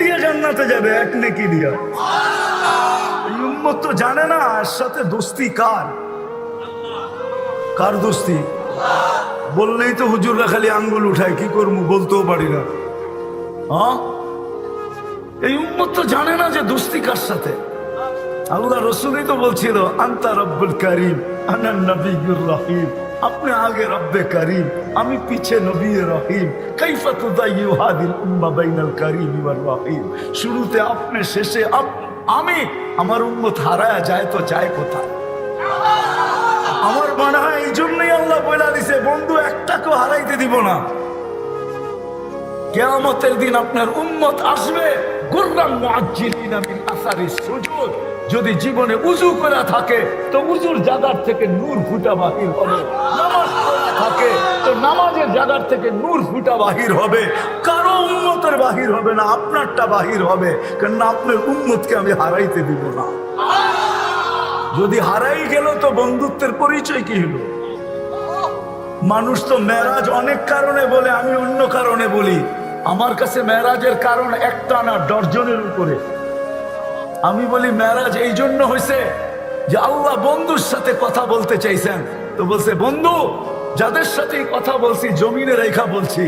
দিয়ে জান্নাতে যাবে, এক নেকি দিয়া। এই উম্মত তো জানে না এর সাথে দোস্তি কার, কার দোস্তি। বললেই তো হুজুররা খালি আঙ্গুল উঠায়, কি করবো বলতেও পারি না। হ্যাঁ, এই উম্মত তো জানে না যে দোস্তি কার সাথে। আল্লাহ রসুলই তো বলছিল আন্তা রব্বুল করিম আনা নবিয়্যুর রহিম, আপনি আগে রব্বে করিম, আমি পিছে নবী রহিম। কাইফা তুদাইয়ু হাদিল উম্মাহ বাইনাল করিম ওয়ার রহিম। শুরুতে আপনি, শেষে আমি। আমার উম্মত হারায়া যায় তো যায় কোথায়? আমার মনে হয় এই জন্যই আল্লাহ বলে দিছে, বন্ধু একটাকেও হারাইতে দিব না। কিয়ামতের দিন আপনার উম্মত আসবে গুররাম মুআজ্জিলিনা মিন আসারিস সুজুদ। যদি জীবনে উযু করা থাকে তো উযুর জায়গার থেকে নূর ফুটা বাহির হবে, নামাজ পড়া থাকে তো নামাজের জায়গার থেকে নূর ফুটা বাহির হবে। কারো উম্মতের বাহির হবে না, আপনারটা বাহির হবে, কারণ আপনার উম্মতকে আমি হারাইতে দিব না। যদি হারাই গেল তো বন্ধুত্বের পরিচয় কি হলো? মানুষ তো মেরাজ অনেক কারণে বলে, আমি অন্য কারণে বলি। আমার কাছে মেরাজের কারণ একটা না, ডর্জনের উপরে। আমি বলি মেরাজ এই জন্য হয়েছে যে আল্লাহ বন্ধুর সাথে কথা বলতে চাইছেন, তো বলছে বন্ধু যাদের সাথে কথা বলছি জমিনে রেখা বলছি,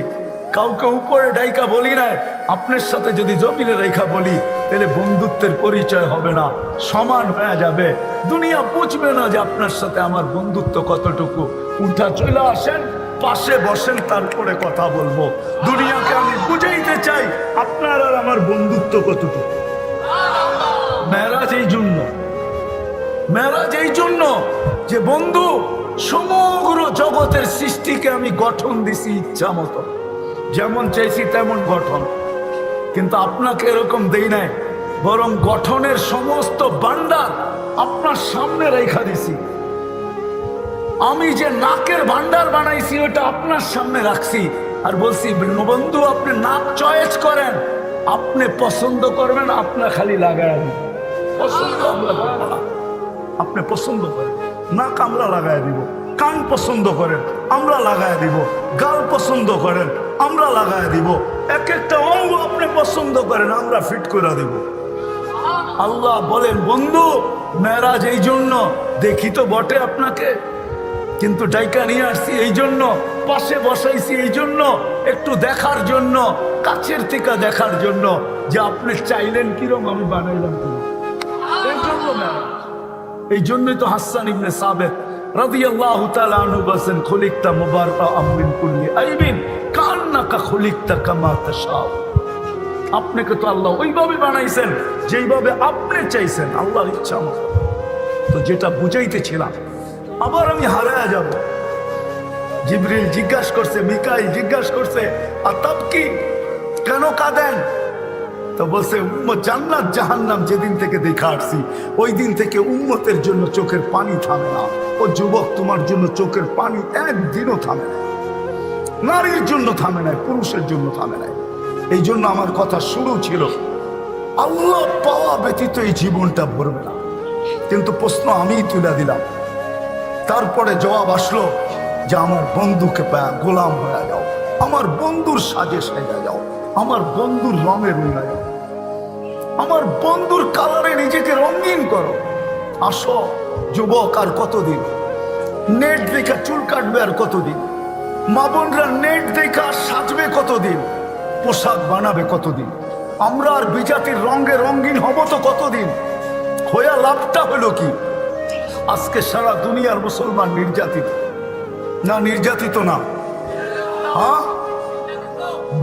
কাউকে উপরে ডাইকা বলি নাই। আপনার সাথে যদি জমিনে রেখা বলি তাহলে বন্ধুত্বের পরিচয় হবে না, সমান হয়ে যাবে। দুনিয়া বুঝবে না যে আপনার সাথে আমার বন্ধুত্ব কতটুকু। উঠা চলে আসেন, পাশে বসেন, তারপরে কথা বলবো। দুনিয়াকে আমি বুঝাইতে চাই আপনার আর আমার বন্ধুত্ব কতটুকু। মেরাজ এই জন্য, মেরাজ এই জন্য যে বন্ধু সমগ্র জগতের সৃষ্টিকে আমি গঠন দিছি ইচ্ছা মতো, যেমন চাইছি তেমন গঠন। কিন্তু আপনাকে এরকম দেই নাই, বরং গঠনের সমস্ত ভান্ডার আপনার সামনে রেখা দিছি। আমি যে নাকের ভান্ডার বানাইছি ওটা আপনার সামনে রাখছি, আর বলছি বন্ধু আপনি নাক চয়েস করেন, আপনি পছন্দ করবেন, আপনার খালি লাগায় পছন্দ আমরা করব না। আপনি পছন্দ করেন, নাক আমরা লাগায় দিব। কান পছন্দ করেন, আমরা লাগায় দিব। গাল পছন্দ করেন, আমরা লাগায় দিব। এক একটা অঙ্গ আপনি পছন্দ করেন, আমরা ফিট করে দিব। আল্লাহ বলেন বন্ধু মেরাজ এই জন্য, দেখি তো বটে আপনাকে, কিন্তু ডাইকা নিয়ে আসছি এই জন্য, পাশে বসাইছি এই জন্য, একটু দেখার জন্য, কাছের থেকে দেখার জন্য যে আপনি চাইলেন কিরম আমি বানাইলাম কিরম। এই জন্য মেরাজ। এই জন্যই তো হাসান ইবনে সাবিত রাদিয়াল্লাহু তাআলা আনহু বলেন খুলিকতা মুবাররাআম মিন কুল্লি আইবিন কান্নাকা খুলিকতা কামা তাশাউ। আপনাকে তো আল্লাহ ওইভাবে বানাইছেন যেইভাবে আপনি চাইছেন, আল্লাহর ইচ্ছা মতো। তো যেটা বুঝাইতেছিলাম, আবার আমি হারায়া যাব। জিবরিল জিজ্ঞাসা করছে, মিকাইল জিজ্ঞাসা করছে আতাব কি, কেন কাঁদেন? তো বলছে উম্মত জান্নাত জাহান্নাম যেদিন থেকে দেখা আসছি ওই দিন থেকে উম্মতের জন্য চোখের পানি থামে না। ও যুবক, তোমার জন্য চোখের পানি একদিনও থামে না, নারীর জন্য থামে নাই, পুরুষের জন্য থামে নাই। এই জন্য আমার কথা শুরু ছিল আল্লাহ পাওয়া ব্যতীত এই জীবনটা ভরবে না। কিন্তু প্রশ্ন আমিই তুলে দিলাম, তারপরে জবাব আসলো যে আমার বন্ধুকে পায়া গোলাম হয়ে যাও, আমার বন্ধুর সাজে সাজা যাও, আমার বন্ধুর রঙে রঙা যাও, আমার বন্ধুর কালারে নিজেকে রঙিন করো। আসো যুবক, আর কতদিন নেট দেখা চুল কাটবে? আর কতদিন মা বোনরা নেট দেখা সাজবে? কতদিন পোশাক বানাবে? কতদিন আমরা আর বিজাতির রঙে রঙিন হব? তো কতদিন হইয়া লাভটা হলো কি? আজকে সারা দুনিয়ার মুসলমান নির্যাতিত না? নির্যাতিত না? হ্যাঁ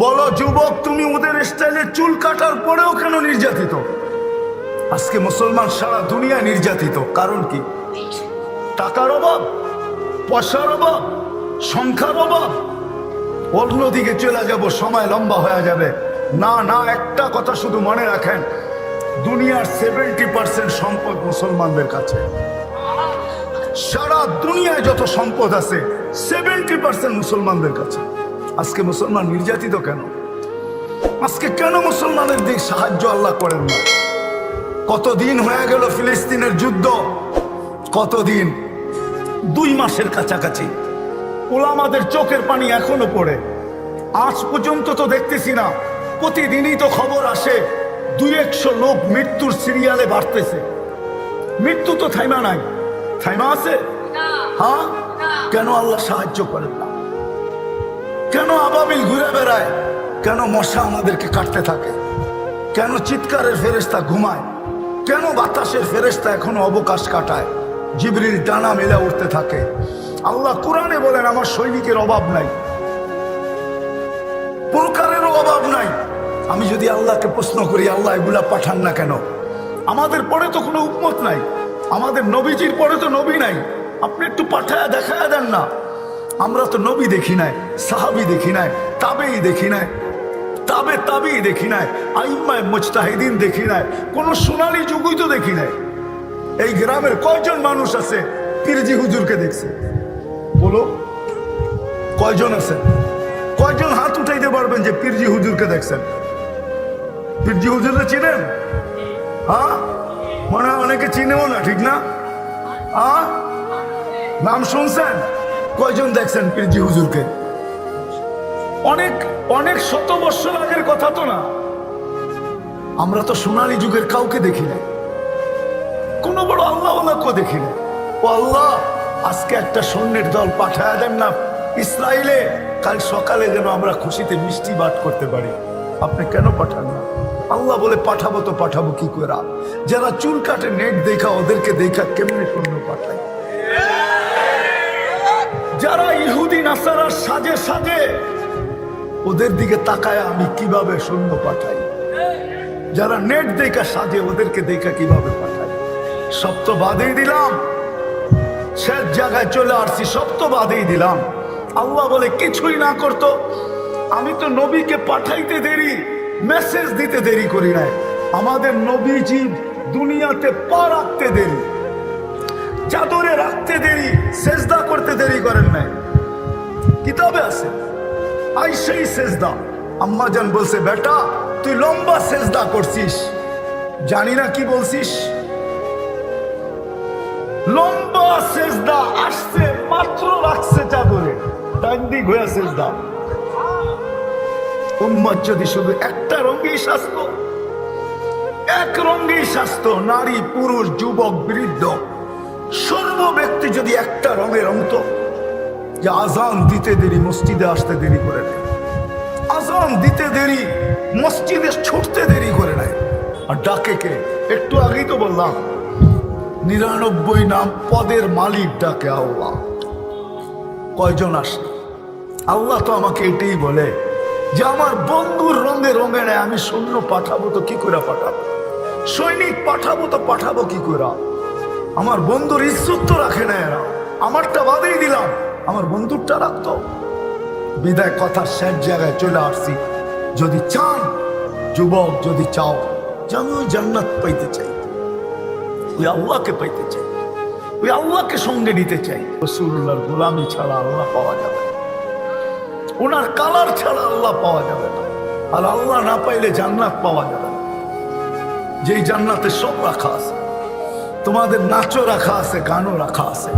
বলো যুবক, তুমি ওদের স্টাইলে চুল কাটার পরেও কেন নির্যাতিত? আজকে মুসলমান সারা দুনিয়া নির্যাতিত। কারণ কি? টাকার অভাব, পয়সার অভাব, সংখ্যার অভাব। অন্যদিকে চলে যাব, সময় লম্বা হয়ে যাবে। না না, একটা কথা শুধু মনে রাখেন, দুনিয়ার 70% সম্পদ মুসলমানদের কাছে। সারা দুনিয়ায় যত সম্পদ আছে 70% মুসলমানদের কাছে। আজকে মুসলমান নির্যাতিত কেন? আজকে কেন মুসলমানের দিক সাহায্য আল্লাহ করেন না? কতদিন হয়ে গেল ফিলিস্তিনের যুদ্ধ? কতদিন? 2 মাসের কাছাকাছি। ওলামাদের চোখের পানি এখনো পড়ে। আজ পর্যন্ত তো দেখতেছি না প্রতিদিনই তো খবর আসে 200 লোক মৃত্যুর সিরিয়ালে বাড়তেছে। মৃত্যু তো থাইমা নাই, থাইমা আছে? হ্যাঁ, কেন আল্লাহ সাহায্য করেন না? কেন আবাবিল ঘুরে বেড়ায়? কেন মশা আমাদেরকে কাটতে থাকে? কেন চিৎকারের ফেরেশতা ঘুমায়? কেন বাতাসের ফেরেশতা এখনো অবকাশ কাটায়? জিবরিল ডানা মেলে উঠতে থাকে। আল্লাহ কোরআনে বলেন আমার সৈনিকের অভাব নাই, প্রকারেরও অভাব নাই। আমি যদি আল্লাহকে প্রশ্ন করি, আল্লাহ এগুলা পাঠান না কেন? আমাদের পরে তো কোনো উম্মত নাই, আমাদের নবীজির পরে তো নবী নাই, আপনি একটু পাঠায় দেখায় দেন না। আমরা তো নবী দেখি নাই, সাহাবী দেখি নাই, তাবেই দেখি নাই, তাবেই দেখি নাই, আইম্মায়ে মুজতাহিদিন দেখি নাই, কোন সোনালী যুগই তো দেখি নাই। এই গ্রামের কয়জন মানুষ আছে পীরজি হুজুরকে দেখছে? বলো, কয়জন আছে? কয়জন হাত উঠাইতে পারবেন যে পীরজি হুজুরকে দেখছেন? পীরজি হুজুরকে চিনেন? হ্যাঁ, মনে হয় অনেকে চিনেও না, ঠিক না? হ্যাঁ, নাম শুনছেন? কয়জন দেখছেন পীরজি হুজুরকে? অনেক অনেক শত বছর আগের কথা তো না। আমরা তো সোনালী যুগের কাউকে দেখি না, কোন বড় আল্লাহওয়ালাকেও দেখি না। ও আল্লাহ, আজকে একটা সৈন্যের দল পাঠায় দেন না ইসরায়েলে, কাল সকালে যেন আমরা খুশিতে মিষ্টি বাট করতে পারি। আপনি কেন পাঠান না? আল্লাহ বলে পাঠাবো তো পাঠাবো কি করে? যারা চুল কাটে নেট দেখা, ওদেরকে দেখা কেমনে সৈন্য পাঠায়? যারা ইহুদি নাসারার সাজে সাজে, ওদের দিকে তাকায় আমি কিভাবে সৈন্য পাঠাই? যারা নেট দেখা সাজে, ওদেরকে দেখা কিভাবে পাঠাই? সব তো বাদেই দিলাম, শেষ জায়গায় চলে আসছি, সব তো বাদেই দিলাম। আল্লাহ বলে কিছুই না করতো, আমি তো নবীকে পাঠাইতে দেরি, মেসেজ দিতে দেরি করি নাই। আমাদের নবীজি দুনিয়াতে পা রাখতে দেরি, চাদরে রাখতে দেরি, সেজদা করতে দেরি করেন নাই। কিতাবে আছে আই সেই সেজদা। আম্মা জান বলছে, বেটা তুই লম্বা সেজদা করছিস, জানি না কি বলছিস। লম্বা সেজদা আসছে, মাত্র রাখছে চাদরে, ডান দিক হয়ে সেজদা। উম্মত যদি শুধু একটা রঙেই স্বাস্থ্য, এক রঙেই স্বাস্থ্য, নারী পুরুষ যুবক বৃদ্ধ সর্ব ব্যক্তি যদি একটা রঙের অন্ত, যে আজান দিতে দেরি, মসজিদে আসতে দেরি করে নেয়, আজান দিতে দেরি, মসজিদে ছুটতে দেরি করে নেয়। আর ডাকে কে? একটু আগেই তো বললাম 99 নাম পদের মালিক ডাকে আল্লাহ। কয়জন আসে? আল্লাহ তো আমাকে এটাই বলে যে আমার বন্ধুর রঙে রঙে নেয়, আমি সৈন্য পাঠাবো তো কি করে পাঠাবো? সৈনিক পাঠাবো তো পাঠাবো কি করে? আমার বন্ধুর ইজ্জত তো রাখে না এরা, আমারটা বাদেই দিলাম, আমার বন্ধুরটা রাখতো। বিদায় কথা শেষ জায়গায় চলে আসছি। যদি চান যুবক, যদি চাও যে আমি ওই জান্নাত পাইতে চাই, ওই আল্লাহকে পাইতে চাই, ওই আল্লাহকে সঙ্গে নিতে চাই, রাসূলুল্লাহর গোলামি ছাড়া আল্লাহ পাওয়া যাবে না, ওনার কালার ছাড়া আল্লাহ পাওয়া যাবে না। আর আল্লাহ না পাইলে জান্নাত পাওয়া যাবে না। যেই জান্নাতে সব রাখা আছে, তোমাদের নাচও রাখা আছে, গানও রাখা আছে,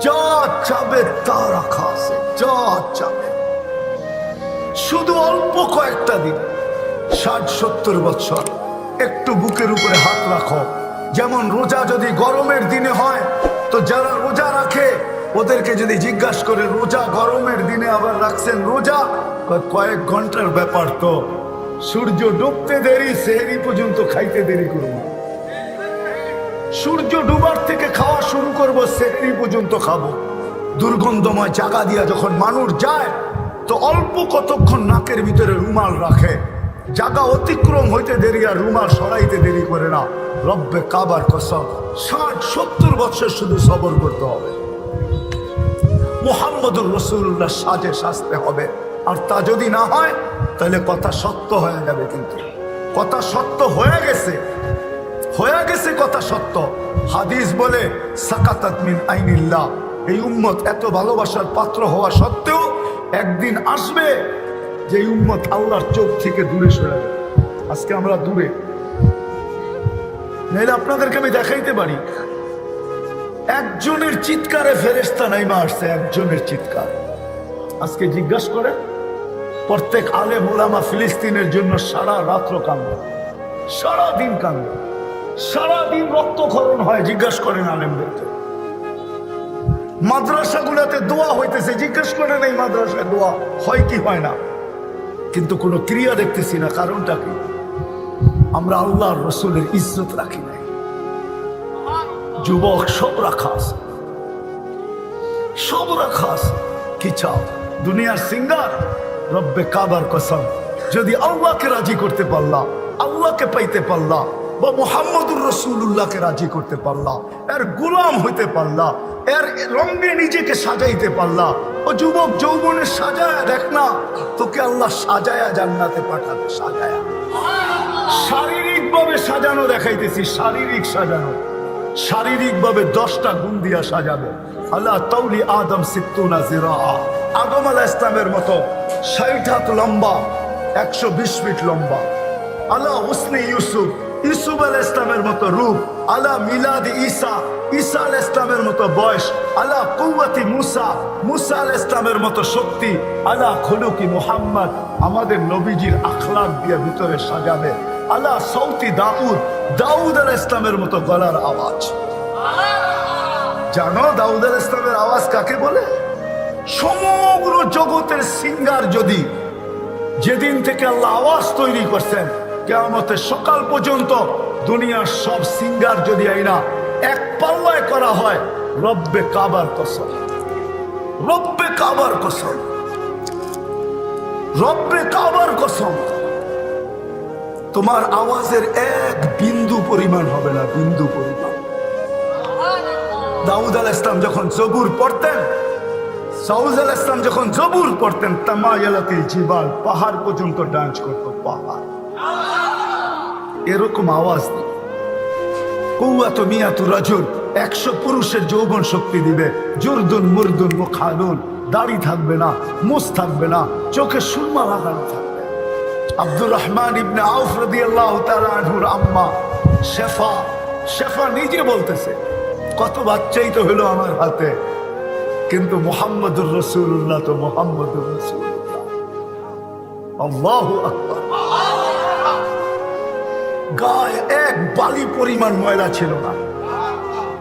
যা চাবে তা রাখা আছে, যা চাবে। শুধু অল্প কয়েকটা দিন, 60-70 বছর একটু বুকের উপরে হাত রাখো। যেমন রোজা যদি গরমের দিনে হয়, তো যারা রোজা রাখে ওদেরকে যদি জিজ্ঞাসা করে রোজা গরমের দিনে আবার রাখছেন রোজা, কয়েক ঘন্টার ব্যাপার, তো সূর্য ডুবতে দেরি, সেহরি পর্যন্ত খাইতে দেরি করবো। সূর্য ডুবার থেকে খাওয়া শুরু করবো, সেহরি পর্যন্ত খাবো। দুর্গন্ধময় জায়গা দিয়া যখন মানুষ যায়, তো অল্প কতক্ষণ নাকের ভিতরে রুমাল রাখে, জায়গা অতিক্রম হইতে দেরি আর রুমাল সরাইতে দেরি করে না। রব্বে কাবার কসম, 60-70 বছর শুধু সবর করতে হবে, মুহাম্মদুর রাসূলুল্লাহ সাজে সাজতে হবে। আর তা যদি না হয় তাহলে কথা সত্য হয়ে যাবে। কিন্তু কথা সত্য হয়ে গেছে, হয়ে গেছে, কথা সত্য। হাদিস বলে সাকাতাত মিন আইনিল্লাহ, এই উম্মত এত ভালোবাসার পাত্র হওয়া সত্ত্বেও একদিন আসবে যে উম্মত আল্লাহর চোখ থেকে দূরে সরে যাবে। আজকে আমরা দূরে, নাইলে আপনাদেরকে আমি দেখাইতে পারি একজনের চিৎকারে ফেরেশতা নাইমা আসছে, একজনের চিৎকার। আজকে জিজ্ঞাসা করে প্রত্যেক আলেম ওলামা ফিলিস্তিনের জন্য সারা রাত্র কান্দে, সারাদিন কান্দে, সারাদিন রক্তক্ষরণ হয়। জিজ্ঞাসা করেন আলেমদেরকে। মাদ্রাসাগুলোতে দোয়া হইতেছে, জিজ্ঞেস করেন এই মাদ্রাসায় দোয়া হয় কি হয় না, কিন্তু কোনো ক্রিয়া দেখতেছি না। কারণটা কি? আমরা আল্লাহর রসুলের ইজ্জত রাখি নাই। যুবক সব রাখা আছে, সব রাখা আছে। কি চাও? দুনিয়ার সিঙ্গার? রব্বে কাবার কসম, যদি আল্লাহকে রাজি করতে পারলাম, আল্লাহকে পাইতে পারলাম, বা মুহাম্মদুর রাসূলুল্লাহকে রাজি করতে পারলাম, এর গোলাম হইতে পারলাম, এর রঙে নিজেকে সাজাইতে পারলাম। ও যুবক, যৌবনে সাজায়া দেখ না, তোকে আল্লাহ সাজায়া জান্নাতে পাঠাবে। সাজায়া, শারীরিক ভাবে সাজানো দেখাইতেছি, শারীরিক সাজানো, শারীরিক ভাবে 10টা গুণ দিয়া সাজাবে। আল্লাহ তাউলি আদম সিত্তুনা জিরা, আদম আলাইহিস ইসলামের মতো 60 হাত লম্বা, 120 ফিট লম্বা। আল্লাহ হুসনে ইউসুফ, ইউসুফ আলাইহিস ইসলামের মতো রূপ। আল্লাহ মিলাদ ঈসা, ঈসা আলাইহিস ইসলামের মতো বয়স। আল্লাহ কুওয়াতি মুসা, মুসা আলাইহিস ইসলামের মতো শক্তি। আল্লাহ খুলুকি মুহাম্মদ, আমাদের নবীজির আখলাক দিয়ে ভিতরে সাজাবে। আল্লাহ সৌতি দাউদ, দাউদ আলাইহিস ইসলামের মতো গলার আওয়াজ। জানো দাউদ আলাইহিস ইসলামের আওয়াজ কাকে বলে? সমগ্র জগতের সিঙ্গার যদি যেদিন থেকে আল্লাহ আওয়াজ তৈরি করছেন কিয়ামতের সকাল পর্যন্ত দুনিয়ার সব সিঙ্গার যদি আইনা এক পাল্লায় করা হয়, রব্বে কাবার কসম, রব্বে কাবার কসম, রব্বে কাবার কসম, তোমার আওয়াজের এক বিন্দু পরিমাণ হবে না, বিন্দু পরিমাণ। দাউদ আলাইহিস সালাম যখন জবুর পড়তেন, দাউদ আলাইহিস সালাম যখন জবুর পড়তেন, তামায়ালাতিল জিবাল, পাহাড় পর্যন্ত ডান্স করতো, পাহাড়। এরকম আওয়াজ দিবে। কুওয়াতু মিয়াতু রাজুল, 100 পুরুষের যৌবন শক্তি দিবে। জুরদুন মুরদুন মুখালুন, দাড়ি থাকবে না, মুছ থাকবে না, চোখে সুরমা লাগানো থাকবে। আব্দুর রহমান ইবনে আউফ রাদিয়াল্লাহু তাআলা আনহুর আম্মা শেফা, শেফা নিজে বলতেছে, কত বাচ্চাই তো হলো আমার হাতে, কিন্তু মুহাম্মদুর রাসূলুল্লাহ তো মুহাম্মদুর রাসূলুল্লাহ। আল্লাহু আকবার। গায়ে এক বালি পরিমাণ ময়লা ছিল না।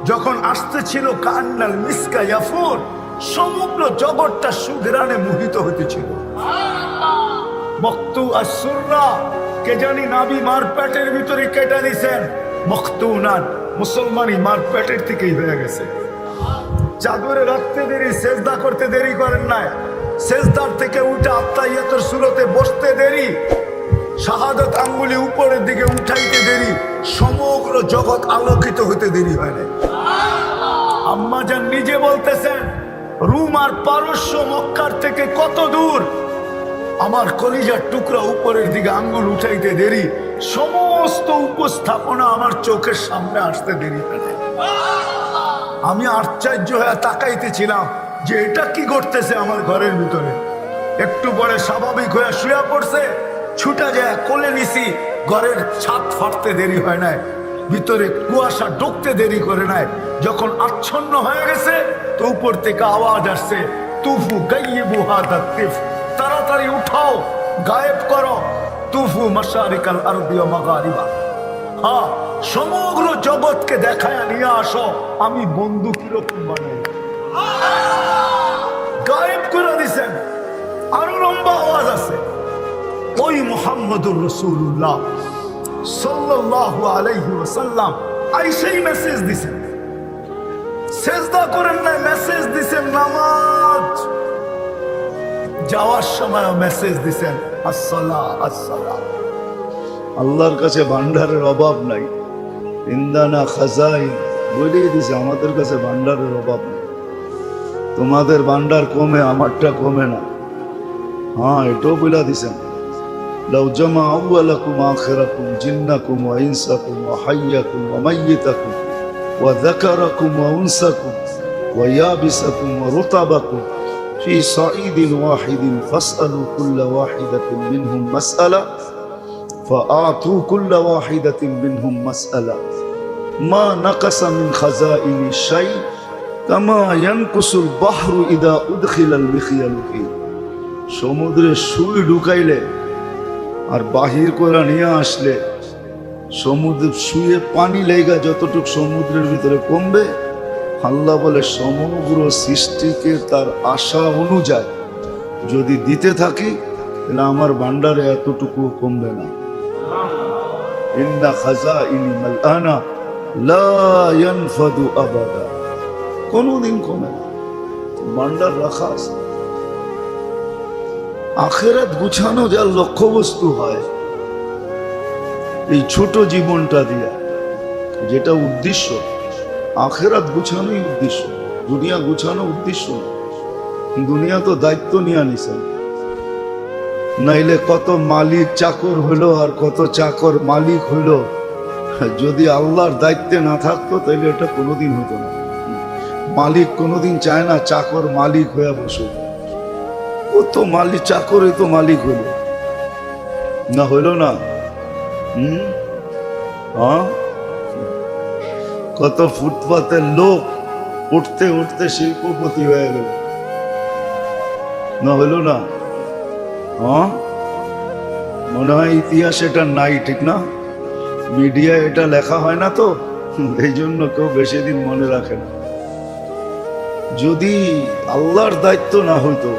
যখন আসতেছিল কান্নাল মিসকা ইয়াফুর, সমগ্র জগৎটা সুঘ্রাণে মোহিত হতেছিল। মকতু আসুররা, কে জানি নাবি মার পেটের ভিতরে কেটে দিয়েছেন। মখতুনান, মুসলমানি মার পেটের থেকেই হয়ে গেছে। চাদরে রাখতে দেরি, সেজদা করতে দেরি করেন নাই, সেজদার থেকে উঠে আত্তাহিয়াতুর সুরতে বসতে দেরি, শাহাদাত আঙ্গুলি উপরের দিকে উঠাইতে দেরি, সমগ্র জগৎ আলোকিত হতে দেরি হয় না। আম্মা জান নিজে বলতেছেন, রুম আর পারস্য মক্কার থেকে কত দূর, আমার কলিজার টুকরা উপরের দিকে আঙ্গুল উঠাইতে দেরি, সমস্ত উপস্থাপনা আমার চোখের সামনে আসতে দেরি হয় না। আমি আশ্চর্য হয়ে তাকাইতেছিলাম যে এটা কি ঘটতেছে আমার ঘরের ভিতরে। একটু পরে স্বাভাবিক হয়ে শুয়ে পড়ছে, ছুটা যায় কোলে নিছি, ঘরের ছাদ ফাটতে দেরি হয় নাই, ভিতরে কুয়াশা ঢুকতে দেরি করে নাই। যখন আচ্ছন্ন হয়ে গেছে তো উপর থেকে আওয়াজ আসছে, তুফু গাইয়িবু হাদা তিফ, তাড়াতাড়ি উঠাও, গায়েব করো, তুফু মাশারিকাল আরদি ওয়া মাগারিবা। হ্যাঁ, সমগ্র জগৎকে দেখায় নিয়ে আসো আমি বন্ধু কিরকম বানাই। গায়েব করে দিছেন। আরো লম্বা আওয়াজ আছে, ওই মুহাম্মদুর রাসূলুল্লাহ সাল্লাল্লাহু আলাইহি ওয়াসাল্লাম আইসাই মেসেজ দিছেন। সেজদা করেন না, মেসেজ দিছেন নামাজ। যাওয়ার সময় মেসেজ দিছেন আসসালাহ আসসালাহ। আল্লাহর কাছে ভান্ডারের অভাব নাই। ইন্দানা খাজাইন বলেই দিছে, আমাদের কাছে ভান্ডারের অভাব নেই। তোমাদের ভান্ডার কমে, আমারটা কমে না। হ্যাঁ, এটাও বলে দিছেন, লাউ জামা আউয়ালাকুম আখিরাকুম জিন্নাকুম ওয়া ইনসাকুম ওয়া হাইয়াকুম ওয়া মাইয়িতাকুম ওয়া যাকারাকুম ওয়া উনসাকুম ওয়া ইয়াবিসাকুম ওয়া রুতাবাকুম ফি সাঈদিন ওয়াহিদিন ফাসআলু কুল্লা ওয়াহিদাতিন মিনহুম মাসআলা ফাআতু কুল্লা ওয়াহিদাতিন মিনহুম মাসআলা মা নাকাসা মিন খাজাইনি শাই কামা ইয়ানকুসুল বাহরু ইদা উদখিলাল মিখিয়ালু ফি। সমুদ্রে সুই ঢুকাইলে আর বাহির করে নিয়ে আসলে সমুদ্র শুয়ে পানি লেগা যতটুকু সমুদ্রের ভিতরে কমবে, আল্লাহ বলে সমগ্র সৃষ্টিকে তার আশা অনুযায়ী যদি দিতে থাকি তাহলে আমার ভান্ডারে এতটুকু কমবে না। ইন্না খাজাইনি মালআনা লা ইয়ানফাদু আবাদা, কোনদিন কমে না, ভান্ডার রাখা আছে। আখিরাত গুছানো যার লক্ষ্যবস্তু হয় এই ছোট জীবনটা দিয়া, যেটা উদ্দেশ্য আখিরাত গুছানোই উদ্দেশ্য, দুনিয়া গুছানো উদ্দেশ্য না। দুনিয়া তো দায়িত্ব নিয়ে নিছেন, নাইলে কত মালিক চাকর হইলো আর কত চাকর মালিক হইলো। যদি আল্লাহর দায়িত্বে না থাকতো তাহলে এটা কোনোদিন হতো না। মালিক কোনোদিন চায় না চাকর মালিক হয়ে বসুক, ও তো মালিক, চাকরই তো মালিক হইল না, হইল না। হ্যাঁ, কত ফুটপাতের লোক উঠতে উঠতে শিল্পপতি হয়ে গেল, না হইল না। হ্যাঁ, মনে হয় ইতিহাস এটা নাই, ঠিক না? মিডিয়া এটা লেখা হয় না তো, এই জন্য কেউ বেশি দিন মনে রাখে না। যদি আল্লাহর দায়িত্ব না হইতো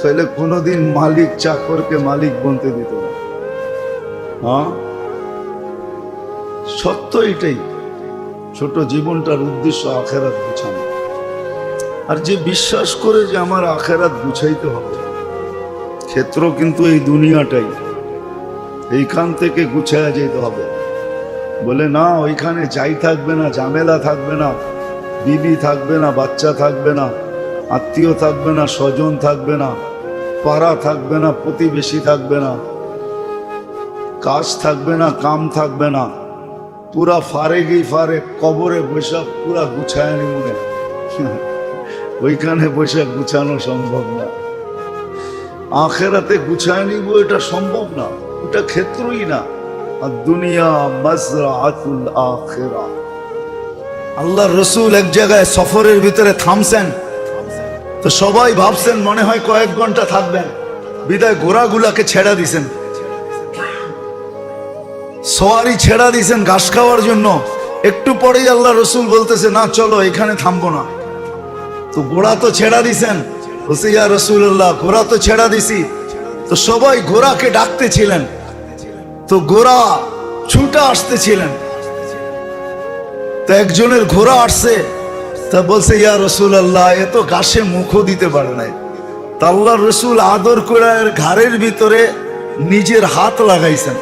তাহলে কোনোদিন মালিক চাকরকে মালিক বলতে দিত না। হ্যাঁ, সত্য এটাই। ছোট জীবনটার উদ্দেশ্য আখেরাত গুছানো। আর যে বিশ্বাস করে যে আমার আখেরাত গুছাইতে হবে, ক্ষেত্র কিন্তু এই দুনিয়াটাই, এইখান থেকে গুছায়া যেতে হবে। বলে না ওইখানে যাই থাকবে না, ঝামেলা থাকবে না, বিবি থাকবে না, বাচ্চা থাকবে না, আত্মীয় থাকবে না, স্বজন থাকবে না, পাড়া থাকবে না, প্রতিবেশী থাকবে না, কাজ থাকবে না, কাম থাকবে না, পুরা ফারেগই ফারে কবরে বসে পুরা গুছায় নি মনে। ওইখানে বসে গুছানো সম্ভব না। আখেরাতে গুছায় নিব এটা সম্ভব না, ওটা ক্ষেত্রই না। আর দুনিয়া মাজরাআতুল আখিরা। আল্লাহর রাসূল এক জায়গায় সফরের ভিতরে থামছেন, তো সবাই ভাবছেন মনে হয় কয়েক ঘন্টা থাকবেন, বিদায় ঘোড়াগুলাকে ছেড়া দিছেন, সওয়ারি ছেড়া দিছেন ঘাস খাওয়ার জন্য। একটু পরেই আল্লাহ রসুল বলতেছে না চলো এখানে থামবো না। তো ঘোড়া তো ছেড়া দিছেন, বলছে ইয়া রাসূলুল্লাহ ঘোড়া তো ছেড়া দিছি। তো সবাই ঘোড়াকে ডাকতেছিলেন, তো ঘোড়া ছুটা আসতেছিলেন। তো একজনের ঘোড়া আসছে, তা বলছে ইয়া রাসূলুল্লাহ এ তো ঘাসে মুখও দিতে পারে নাই। তা আল্লাহর রাসূল আদর করে এর ঘাড়ের ভিতরে নিজের হাত লাগাইছেন।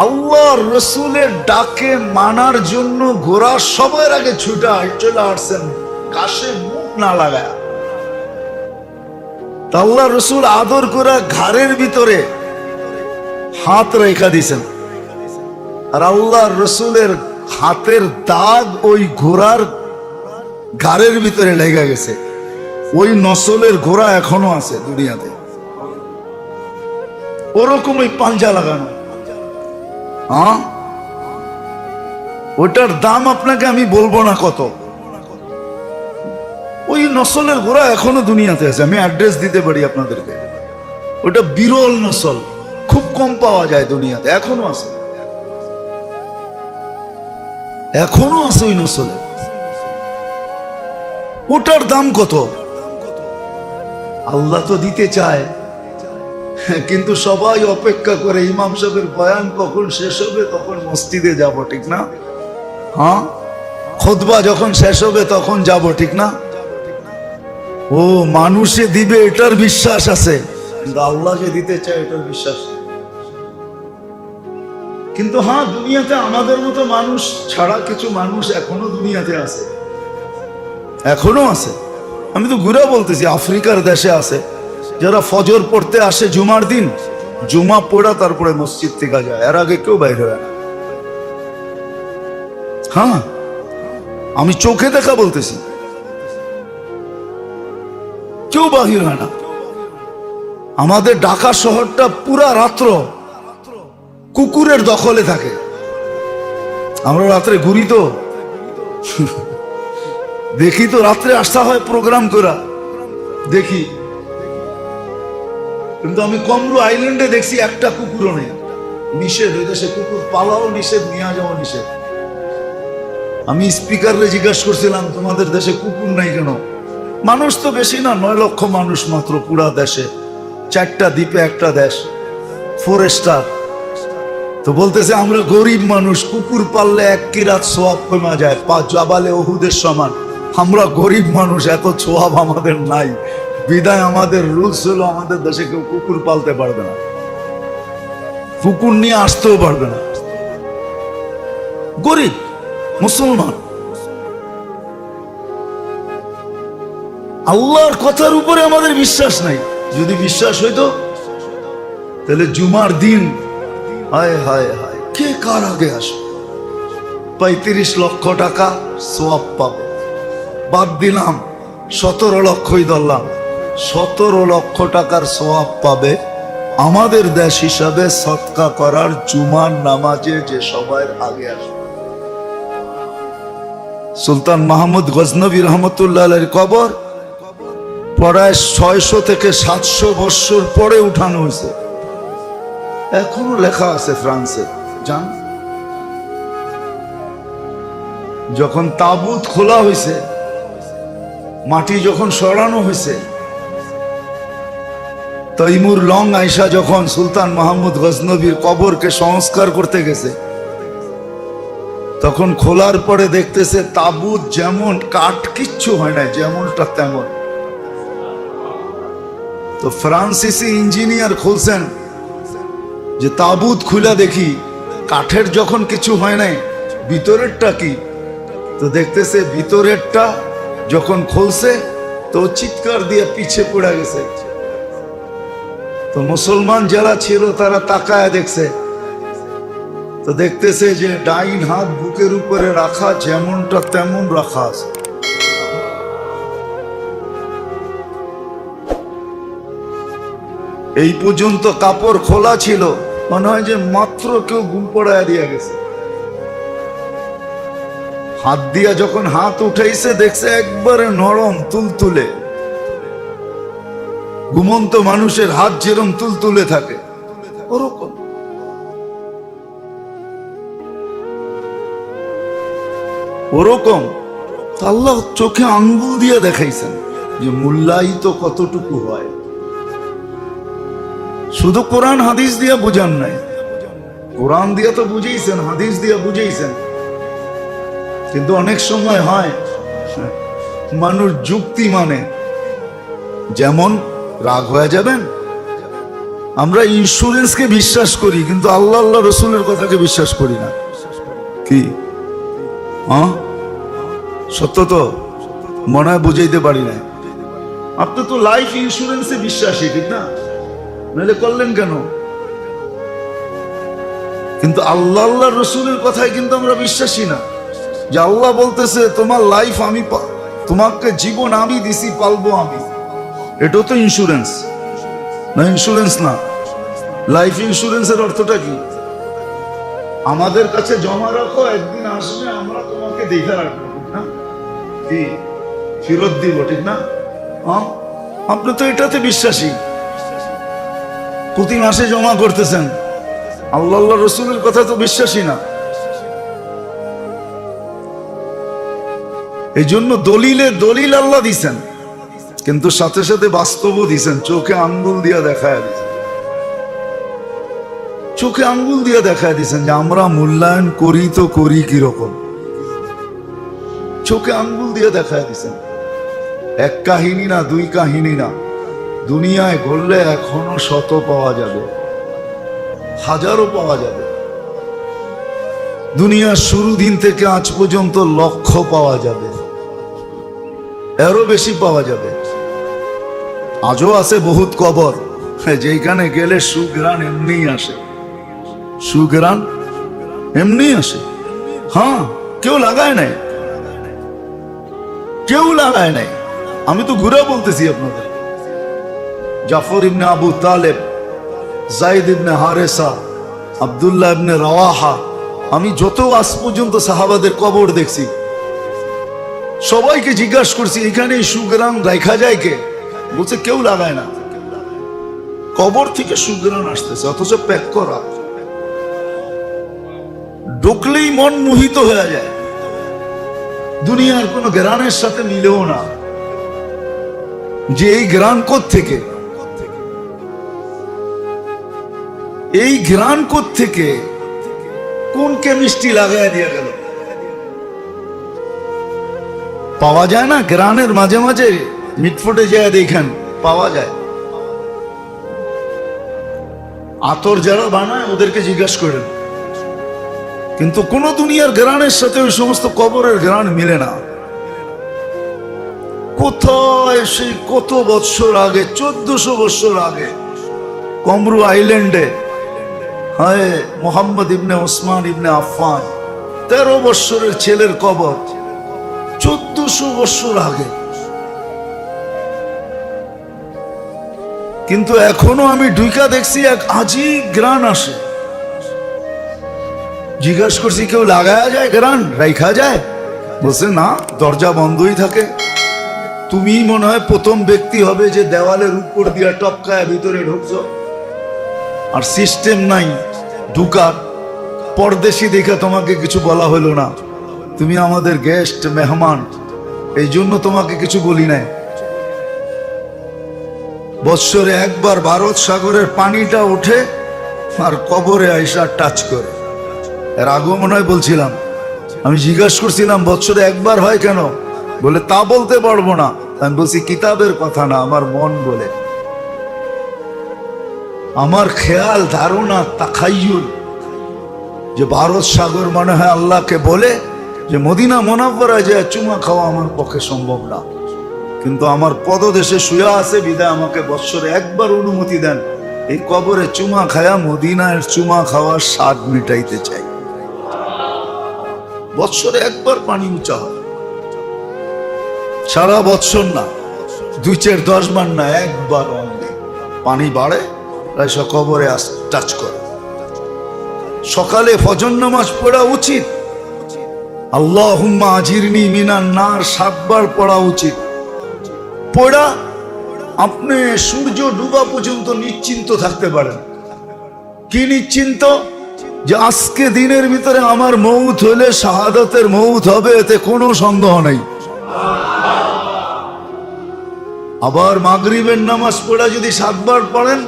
আল্লাহর রাসূলের ডাকে মানার জন্য ঘোড়া সবার আগে ছুটা চলে আসছেন, ঘাসে মুখ না লাগায়। তা আল্লাহর রাসূল আদর করে ঘাড়ের ভিতরে হাত রেখা দিছেন। আর আল্লাহর রাসূলের হাতের দাগ ওই ঘোড়ার ঘাড়ের ভিতরে লেগে গেছে। ওই নসলের ঘোড়া এখনো আছে দুনিয়াতে, ওরকমই পাঞ্জা লাগানো। হ্যাঁ, ওটার দাম আপনাকে আমি বলবো না কত। ওই নসলের ঘোড়া এখনো দুনিয়াতে আছে, আমি অ্যাড্রেস দিতে পারি আপনাদেরকে। ওটা বিরল নসল, খুব কম পাওয়া যায় দুনিয়াতে, এখনো আছে, এখনো আছে ওই নসলে। ওটার দাম কত? আল্লাহ তো দিতে চায়, কিন্তু সবাই অপেক্ষা করে ইমাম সাহেবের বয়ান কখন শেষ হবে তখন মসজিদে যাব, ঠিক না? হ্যাঁ, খুতবা যখন শেষ হবে তখন যাব, ঠিক না? ও মানুষে দিবে এটার বিশ্বাস আছে, কিন্তু আল্লাহ যে দিতে চায় এটার বিশ্বাস। কিন্তু হ্যাঁ, দুনিয়াতে আমাদের মতো মানুষ ছাড়া কিছু মানুষ এখনো দুনিয়াতে আছে, এখনো আছে। আমি তো ঘুরে বলতেছি, আফ্রিকার দেশে আছে যারা ফজর পড়তে আসে জুমার দিন, জুমা পড়া তারপরে মসজিদ থেকে যায়, এর আগে কেউ বাইরে হয় না। হ্যাঁ, আমি চোখে দেখা বলতেছি, কেউ বাহির হয় না। আমাদের ঢাকা শহরটা পুরা রাত্র কুকুরের দখলে থাকে। আমরা রাত্রে ঘুরি তো, দেখি তো রাত্রে আসা হয় প্রোগ্রাম করা, দেখি কিন্তু আমি কমরু আইল্যান্ডে দেখছি একটা কুকুরও নেই। নিষেধ, ওই দেশে কুকুর পালাও নিষেধ, নিয়ে যাওয়া নিষেধ। আমি স্পিকারে জিজ্ঞাসা করছিলাম তোমাদের দেশে কুকুর নাই কেন? মানুষ তো বেশি না, 9 লক্ষ মানুষ মাত্র পুরা দেশে, 4টা দ্বীপে একটা দেশ, 4 স্টার। তো বলতেছে আমরা গরিব মানুষ, কুকুর পাললে 1 কিরাত সোয়াব কমা যায়, 5 জাবালে ওহুদের সমান। আমরা গরিব মানুষ, এত সোয়াব আমাদের নাই, বিদায় আমাদের রুলস হলো আমাদের দেশে কেউ কুকুর পালতে পারবে না, কুকুর নিয়ে আসতেও পারবে না। গরিব মুসলমান, আল্লাহর কথার উপরে আমাদের বিশ্বাস নাই। যদি বিশ্বাস হইতো তাহলে জুমার দিন হায় হায় হায় কে কার আগে আসবে, 35 লক্ষ টাকা সোয়াব পাবে। বাদ দিলাম 17 লক্ষই ধরলাম, 17 লক্ষ টাকার সোয়াব পাবে আমাদের দেশ হিসাবে সদকা করার জুমার নামাজে যে সবার আগে আসবে। সুলতান মাহমুদ গজনবী রহমতুল্লাহ আলাইহির কবর প্রায় 600 থেকে 700 বছর পরে উঠানো হয়েছে, এখনো লেখা আছে ফ্রান্সে। জান, যখন তাবুত খোলা হয়েছে, মাটি যখন সরানো হয়েছে, তৈমুর লং আইসা যখন সুলতান মাহমুদ গজনবীর কবরকে সংস্কার করতে গেছে, তখন খোলার পরে দেখতেছে তাবুত যেমন, কাঠ কিচ্ছু হয় না, যেমনটা তেমন। তো ফ্রান্সিসি ইঞ্জিনিয়ার খুলছেন যে তাবুত খুলে দেখি কাঠের যখন কিছু হয় নাই, ভিতরেরটা কি? তো দেখতেছে ভিতরেরটা যখন খুলছে তো চিৎকার দিয়ে পিছে পড়ে গেছে। তো মুসলমান যারা ছিল তারা তাকায় দেখছে, তো দেখতেছে যে ডাইন হাত বুকের উপরে রাখা, যেমনটা তেমন রাখা আছে। এই পর্যন্ত কাপড় খোলা ছিল, মনে হয় যে মাত্র কেউ ঘুম পড়ায় দিয়ে গেছে। হাত দিয়া যখন হাত উঠাইছে দেখছে একবারে নরম তুলতুলে, ঘুমন্ত মানুষের হাত যেরকম তুলতুলে থাকে ওরকম। ওরকম আল্লাহ চোখে আঙ্গুল দিয়ে দেখাইছেন যে মূল্যায়িত কতটুকু হয়। শুধু কোরআন হাদিস দিয়ে বুঝান নাই, কোরআন দিয়ে তো বুঝেইছেন, হাদিস দিয়ে বুঝেইছেন, কিন্তু অনেক সময় হয় মানুষ যুক্তি মানে, যেমন রাগ হয়ে যাবেন, আমরা ইন্স্যুরেন্সকে বিশ্বাস করি কিন্তু আল্লাহ আল্লাহ রসুলের কথাকে বিশ্বাস করি না। কি সত্য তো মনে হয় বুঝাইতে পারি না। আপনি তো লাইফ ইন্স্যুরেন্সে বিশ্বাসী, ঠিক না? নাহলে করলেন কেন? কিন্তু আল্লাহ আল্লাহ রসুলের কথায় কিন্তু আমরা বিশ্বাসী না, যে আল্লাহ বলতেছে তোমার লাইফ আমি, তোমাকে জীবন আমি দিছি, পালবো আমি। এটাও তো ইন্স্যুরেন্স না? ইন্স্যুরেন্স না। লাইফ ইন্স্যুরেন্সের অর্থটা কি? আমাদের কাছে জমা রাখো, একদিন আসবে আমরা তোমাকে দেখে রাখবো, ঠিক না? কি ফেরত দিব, ঠিক না? আপনি তো এটাতে বিশ্বাসী, প্রতি মাসে জমা করতেছেন, আল্লাহ আল্লাহ রসুলের কথা তো বিশ্বাসী না। এই জন্য দলিলে দলিল আল্লাহ দিছেন, কিন্তু সাথে সাথে বাস্তবও দিছেন, চোখে আঙ্গুল দিয়ে দেখায় দিছেন, চোখে আঙ্গুল দিয়ে দেখায় দিছেন যে আমরা মূল্যায়ন করি তো করি কিরকম, চোখে আঙ্গুল দিয়ে দেখায় দিছেন। 1 কাহিনী না, 2 কাহিনী না, দুনিয়ায় ঘুরলে এখনো 100 পাওয়া যাবে, 1000 পাওয়া যাবে। দুনিয়ার শুরু দিন থেকে আজ পর্যন্ত 1,00,000 পাওয়া যাবে, এরও বেশি পাওয়া যাবে। আজও আছে বহুত কবর যেখানে গেলে সুঘ্রাণ এমনি আসে, সুঘ্রাণ এমনি আসে। হ্যাঁ, কেউ লাগায় নাই, কেউ লাগায় নাই। আমি তো ঘুরে বলতেছি আপনাদের, জাফর ইবনে আবু তালেব, যায়েদ ইবনে হারেসা, আব্দুল্লাহ ইবনে রাওয়াহা, আমি যত আজ পর্যন্ত সাহাবাদের কবর দেখছি, সবাইকে জিজ্ঞাসা করছি এখানে সুঘ্রাণ রাখা যায় কে? বলছে কেউ লাগায় না। কবর থেকে সুগ্রাণ আসতেছে, অথচ প্যাক করা। ঢুকলেই মন মোহিত হয়ে যায়, দুনিয়ার কোনো গ্রানের সাথে মিলেও না। যে এই গ্রান থেকে, এই গ্রান থেকে কোন কেমিস্ট্রি লাগাই দিয়ে গেল। পাওয়া যায় না গ্রানের মাঝে মাঝে মিটফুটে যায়, দেখেন পাওয়া যায়। আতর যারা বানায় ওদেরকে জিজ্ঞাসা করেন, কিন্তু কোন দুনিয়ার গ্রানের সাথে ওই সমস্ত কবরের গ্রান মিলে না। কোথায় সেই কত বৎসর আগে, 1400 বৎসর আগে কমরু আইল্যান্ডে, হায় মোহাম্মদ ইবনে ওসমান ইবনে আফফান, 13 বৎসরের ছেলের কবর, 1400 বৎসর আগে। কিন্তু এখনো আমি ঢুইকা দেখছি এক আজীব গ্রান আসে। জিজ্ঞাসা করছি কেউ লাগায়া যায় গ্রান, রাইখা যায়? বলছে না, দরজা বন্ধই থাকে। তুমি মনে হয় প্রথম ব্যক্তি হবে যে দেওয়ালের উপর দিয়া টপকায় ভিতরে ঢুকছো। আর সিস্টেম নাই ঢুকার, পরদেশি দেখে তোমাকে কিছু বলা হলো না, তুমি আমাদের গেস্ট মেহমান, এই জন্য তোমাকে কিছু বলি নাই। বৎসরে একবার ভারত সাগরের পানিটা ওঠে আর কবরে আইসা টাচ করে। এর আগেও মনে হয় বলছিলাম, আমি জিজ্ঞাসা করছিলাম বৎসরে একবার হয় কেন? বলে তা বলতে পারবো না। আমি বলছি কিতাবের কথা না, আমার মন বলে, আমার খেয়াল ধারণা তাখাইয়ুল, যে ভারত সাগর মনে হয় আল্লাহকে বলে যে মদিনা মুনাওয়ারায় যায় চুমা খাওয়া আমার পক্ষে সম্ভব না, কিন্তু আমার পদদেশে শুয়ে আছে বিদায় আমাকে বৎসরে একবার অনুমতি দেন, এই কবরে চুমা খায়া মদিনার চুমা খাওয়ার স্বাদ মিটাইতে চাই। বৎসরে একবার পানি উঁচা হয়, সারা বৎসর না, 2-4-10 বার না, একবার পানি বাড়ে, কবরে টাচ করে। সকালে ফজর নামাজ পড়া উচিত, আল্লাহুম্মা আজিরনি মিনান নার 7 বার পড়া উচিত। পড়া আপনি সূর্য ডুবা পর্যন্ত নিশ্চিন্ত থাকতে পারেন। কি নিশ্চিন্ত? যে আজকে দিনের ভিতরে আমার মৌত হলে শাহাদাতের মৌত হবে, এতে কোনো সন্দেহ নাই। আবার মাগরিবের নামাজ পড়া যদি 7 বার পড়েন,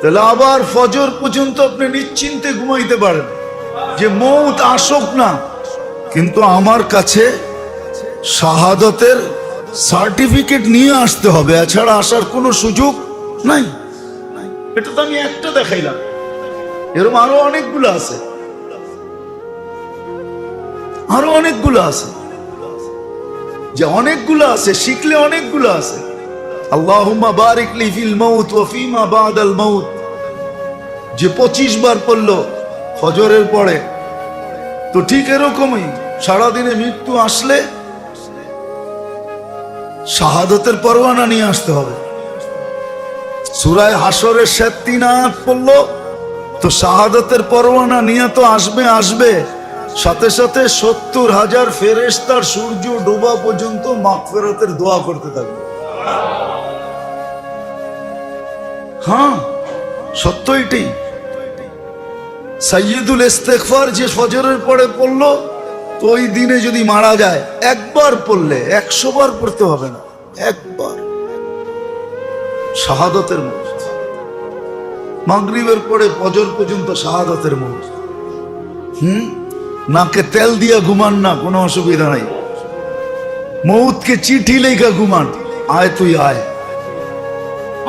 তাহলে আবার ফজর পর্যন্ত আপনি নিশ্চিন্তে ঘুমাইতে পারেন যে মৌত আসুক না, কিন্তু আমার কাছে শাহাদাতের সার্টিফিকেট নিয়ে আসতে হবে, এছাড়া আসার কোনো সুযোগ নাই। এটা তো আমি একটা দেখাইলাম, এরকম আরো অনেকগুলো আছে, আরো অনেকগুলো আছে, যে অনেকগুলো আছে, শিখলে অনেকগুলো আছে। আল্লাহুম্মা বারিক লি ফিল মাউত ওয়া ফিমা বাদাল মাউত, যে 25 বার পড়লো ফজরের পরে, তো ঠিক এরকমই সারাদিনে মৃত্যু আসলে শাহাদাতের পরোয়ানা নিয়ে আসতে হবে। সূরা হাশরের 3 আয়াত পড়লো, তো শাহাদাতের পরোয়ানা নিয়ে তো আসবে, সাথে সাথে 70,000 ফেরেশতার সূর্য ডোবা পর্যন্ত মাগফিরাতের দোয়া করতে থাকবে। হ্যাঁ, সত্য এটাই। সাইয়্যিদুল ইস্তিগফার যে ফজরের পরে পড়লো, তো ওই দিনে যদি মারা যায়, একবার পড়লে 100 বার পড়তে হবে না, একবার শাহাদাতের মৌত। মাগরিবের পরে ফজর পর্যন্ত শাহাদাতের মৌত। নাকে তেল দিয়া ঘুমান না, কোনো অসুবিধা নাই। মৌতকে চিঠি লেখা ঘুমান, আয় তুই আয়।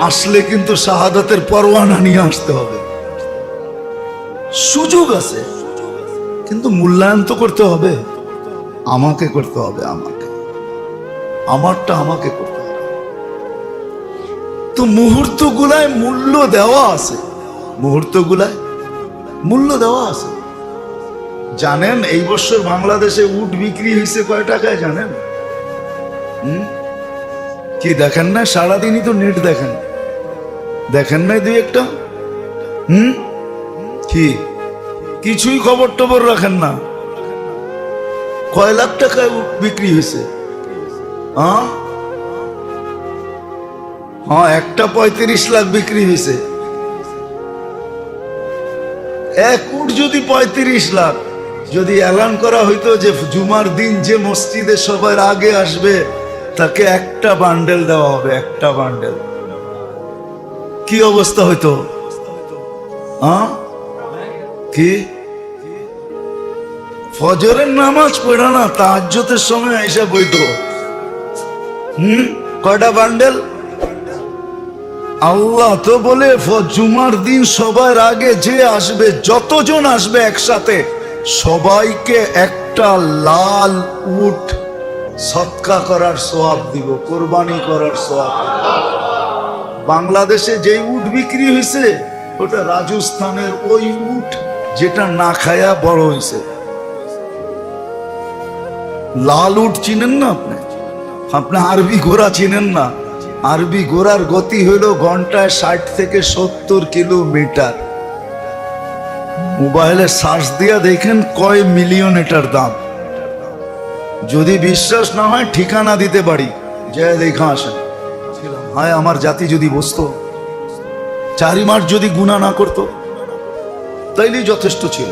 আসলে কিন্তু শাহাদাতের পরোয়ানা নিয়ে আসতে হবে। সুযোগ আছে, কিন্তু মূল্যায়ন তো করতে হবে, আমাকে করতে হবে, আমারটা আমাকে করতে হবে। তো মুহূর্তগুলায় মূল্য দেওয়া আছে, মুহূর্তগুলায় মূল্য দেওয়া আছে। জানেন এই বছর বাংলাদেশে উট বিক্রি হয়েছে কয় টাকায় জানেন? কি দেখেন না? সারাদিনই তো নেট দেখেন, দেখেন নাই 2-1টা? কি কিছুই খবর টবর রাখেন না? কয় লাখ টাকায় উট বিক্রি হয়েছে? হ্যাঁ, একটা 35 লাখ বিক্রি হয়েছে। এক উট যদি 35 লাখ, যদি এলান করা হইতো যে জুমার দিন যে মসজিদে সবার আগে আসবে তাকে একটা বান্ডেল দেওয়া হবে, একটা বান্ডেল, কি অবস্থা হইতো? হ্যাঁ, কি ফজরের নামাজ পড়া না, তাহাজ্জুদের সময় এসে বইতো। কয়টা বান্ডেল? আল্লাহ তো বলে জুমার দিন সবার আগে যে আসবে, যতজন আসবে একসাথে, সবাইকে একটা লাল উট সদকা করার সওয়াব দিব, কোরবানি করার সওয়াব। বাংলাদেশে যে উট বিক্রি হয়েছে ওটা রাজস্থানের ওই উট যেটা না খায়া বড় হয়েছে। লাল উট চিনেন না আপনি? আপনি আরবি ঘোড়া চিনেন না? আরবি ঘোড়ার গতি হইল ঘন্টায় 60 থেকে 70 কিলোমিটার। মোবাইলে সার্চ দিয়া দেখেন কয় মিলিয়ন এটার দাম। যদি বিশ্বাস না হয় ঠিকানা দিতে পারি, যে দেখা আসেন। হায় আমার জাতি যদি বসতো, 4 মাস যদি গুনাহ না করত তাইলেই যথেষ্ট ছিল।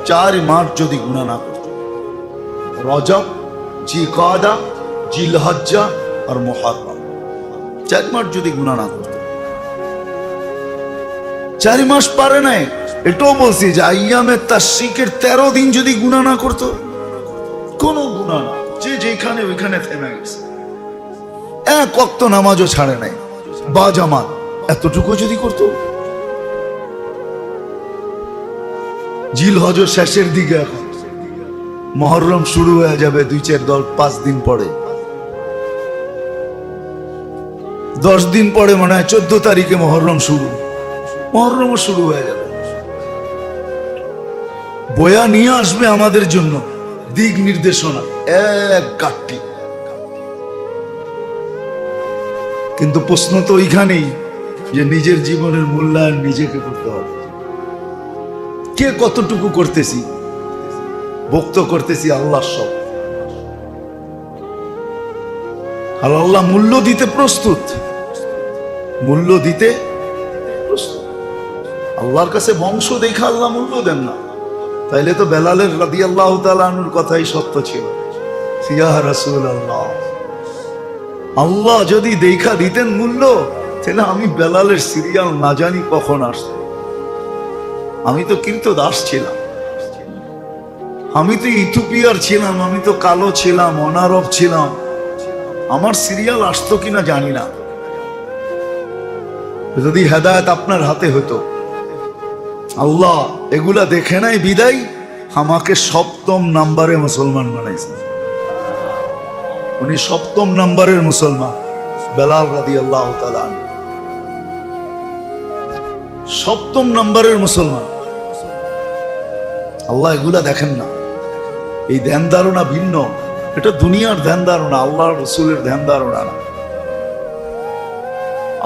4 মাস যদি গুনাহ না করত, রজব, জিকাদা, জিলহজ্জা আর মুহররম, 4 মাস যদি গুনাহ না করত। 4 মাস পারে নাই, এটাও বলছি যে আইয়ামে তাশরিকের 13 দিন যদি গুনাহ না করত, কোনো গুনাহ না, যে যেখানে ওইখানে থেমে গেছে। এক ওয়াক্ত নামাজও ছাড়ে নাই, বা জামাত, এতটুকু যদি করত। জিলহজের শেষের দিকে, এখন মুহররম শুরু হয়ে যাবে 2-4-5 দিন পরে, 10 দিন পরে মনে হয় 14 তারিখে মুহররম শুরু, মুহররমও শুরু হয়ে যাবে। বয়া নিয়ে আসবে আমাদের জন্য দিক নির্দেশনা এক গাঁটটি। কিন্তু প্রশ্ন তো ওইখানেই যে নিজের জীবনের মূল্যায়ন নিজেকে করতে হবে। কে কতটুকু করতেছি? ভক্ত করতেছি আল্লাহর সব, আর আল্লাহ মূল্য দিতে প্রস্তুত, মূল্য দিতে প্রস্তুত। আল্লাহর কাছে বংশ দেখা আল্লাহ মূল্য দেন না, তাইলে তো বেলালের রাদিয়াল্লাহু তাআলা আনহুর কথাই সত্য ছিল। ইয়া রাসূলুল্লাহ, আল্লাহ যদি দেখা দিতেন মূল্য, তাহলে আমি বেলালের সিরিয়াল না জানি কখন আসতো। আমি তো কিন্তু দাস ছিলাম, আমি তো ইথিওপিয়ার ছিলাম, আমি তো কালো ছিলাম, অনারব ছিলাম, আমার সিরিয়াল আসতো কিনা জানি না। যদি হেদায়েত আপনার হাতে হতো, আল্লাহ এগুলা দেখে নাই বিদায় আমাকে 7ম নাম্বারে মুসলমান বানাইছেন। উনি 7ম নাম্বারের মুসলমান, বেলাল রাদিয়াল্লাহু তাআলা, 7ম নাম্বারের মুসলমান। আল্লাহ এগুলা দেখেন না, এই ধ্যান ধারণা ভিন্ন, এটা দুনিয়ার ধ্যান ধারণা, আল্লাহ রসুলের ধ্যান ধারণা না।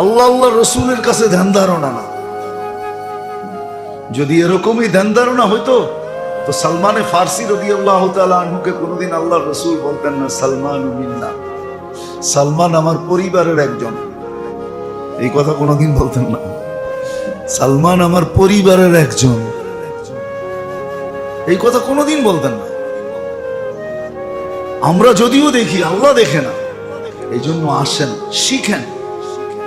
আল্লাহ রসুলের কাছে ধ্যান ধারণা না। যদি এরকমই ধ্যান ধারণা হইতো তো সালমানে ফার্সি রাদিয়াল্লাহু তাআলা আনহুকে কোনোদিন আল্লাহ রসুল বলতেন না সালমান মিন্না, সালমান আমার পরিবারের একজন, এই কথা কোনোদিন বলতেন না। সালমান আমার পরিবারের একজন, এই কথা কোনোদিন বলতেন না। আমরা যদিও দেখি, আল্লাহ দেখে না। এই জন্য আসেন, শিখেন।